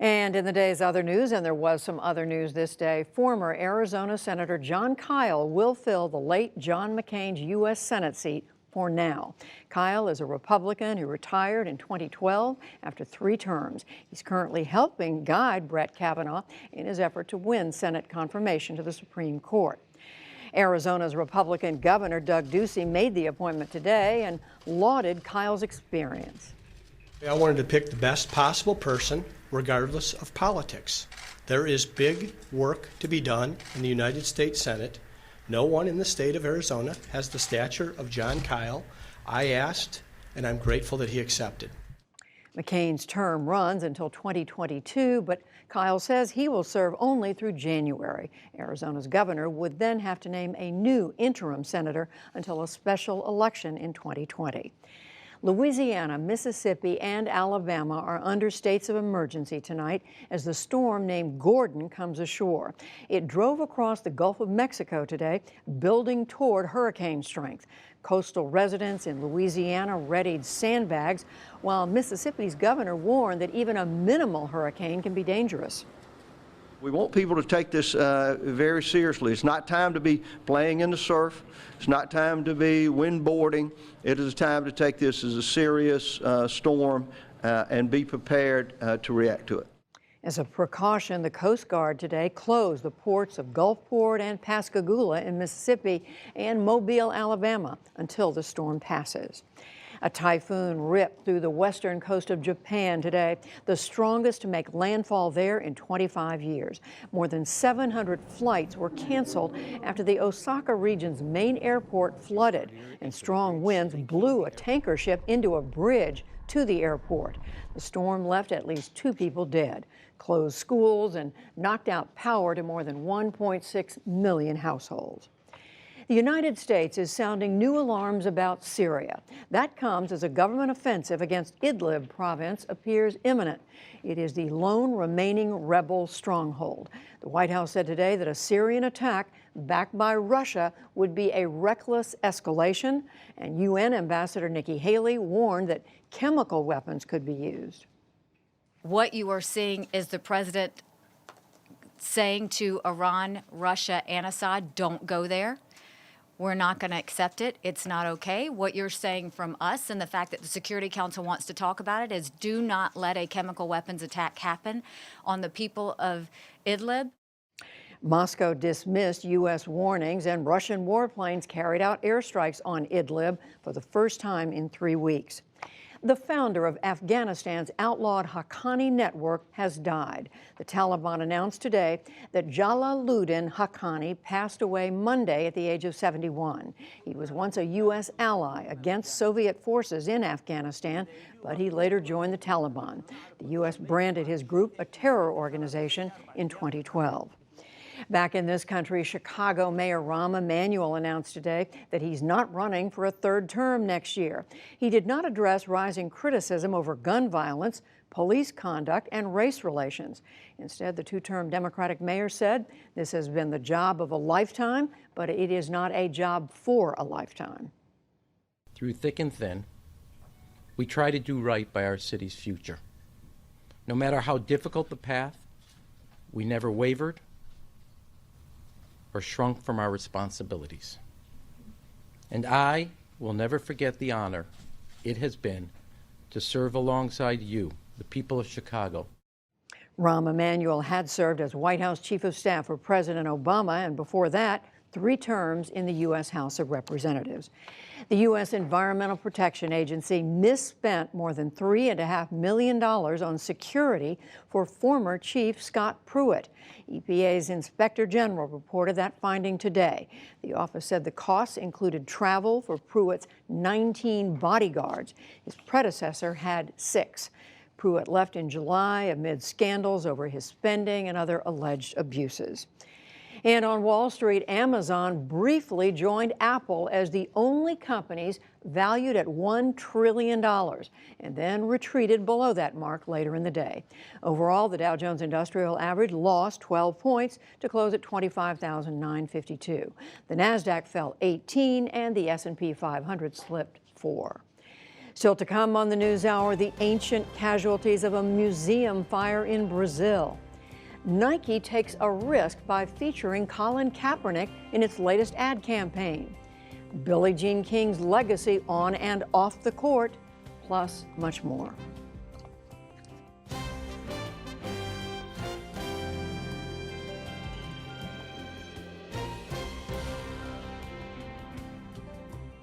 And in the day's other news, and there was some other news this day, former Arizona Senator Jon Kyl will fill the late John McCain's U.S. Senate seat for now. Kyl is a Republican who retired in 2012 after 3 terms. He's currently helping guide Brett Kavanaugh in his effort to win Senate confirmation to the Supreme Court. Arizona's Republican Governor Doug Ducey made the appointment today and lauded Kyl's experience. I wanted to pick the best possible person, regardless of politics. There is big work to be done in the United States Senate. No one in the state of Arizona has the stature of Jon Kyl. I asked, and I'm grateful that he accepted. McCain's term runs until 2022, but Kyl says he will serve only through January. Arizona's governor would then have to name a new interim senator until a special election in 2020. Louisiana, Mississippi, and Alabama are under states of emergency tonight as the storm named Gordon comes ashore. It drove across the Gulf of Mexico today, building toward hurricane strength. Coastal residents in Louisiana readied sandbags, while Mississippi's governor warned that even a minimal hurricane can be dangerous. We want people to take this very seriously. It's not time to be playing in the surf. It's not time to be windboarding. It is time to take this as a serious storm and be prepared to react to it. As a precaution, the Coast Guard today closed the ports of Gulfport and Pascagoula in Mississippi and Mobile, Alabama, until the storm passes. A typhoon ripped through the western coast of Japan today, the strongest to make landfall there in 25 years. More than 700 flights were canceled after the Osaka region's main airport flooded, and strong winds blew a tanker ship into a bridge to the airport. The storm left at least 2 people dead, closed schools, and knocked out power to more than 1.6 million households. The United States is sounding new alarms about Syria. That comes as a government offensive against Idlib province appears imminent. It is the lone remaining rebel stronghold. The White House said today that a Syrian attack backed by Russia would be a reckless escalation, and UN Ambassador Nikki Haley warned that chemical weapons could be used. What you are seeing is the president saying to Iran, Russia, and Assad, don't go there. We're not going to accept it. It's not okay. What you're saying from us and the fact that the Security Council wants to talk about it is do not let a chemical weapons attack happen on the people of Idlib. Moscow dismissed U.S. warnings, and Russian warplanes carried out airstrikes on Idlib for the first time in 3 weeks. The founder of Afghanistan's outlawed Haqqani network has died. The Taliban announced today that Jalaluddin Haqqani passed away Monday at the age of 71. He was once a U.S. ally against Soviet forces in Afghanistan, but he later joined the Taliban. The U.S. branded his group a terror organization in 2012. Back in this country, Chicago Mayor Rahm Emanuel announced today that he's not running for a 3rd term next year. He did not address rising criticism over gun violence, police conduct, and race relations. Instead, the 2-term Democratic mayor said this has been the job of a lifetime, but it is not a job for a lifetime. Through thick and thin, we try to do right by our city's future. No matter how difficult the path, we never wavered or shrunk from our responsibilities. And I will never forget the honor it has been to serve alongside you, the people of Chicago. Rahm Emanuel had served as White House Chief of Staff for President Obama, and before that, 3 terms in the U.S. House of Representatives. The U.S. Environmental Protection Agency misspent more than $3.5 million on security for former Chief Scott Pruitt. EPA's Inspector General reported that finding today. The office said the costs included travel for Pruitt's 19 bodyguards. His predecessor had 6. Pruitt left in July amid scandals over his spending and other alleged abuses. And on Wall Street, Amazon briefly joined Apple as the only companies valued at $1 trillion, and then retreated below that mark later in the day. Overall, the Dow Jones Industrial Average lost 12 points to close at 25,952. The Nasdaq fell 18, and the S&P 500 slipped 4. Still to come on the NewsHour, the ancient casualties of a museum fire in Brazil. Nike takes a risk by featuring Colin Kaepernick in its latest ad campaign. Billie Jean King's legacy on and off the court, plus much more.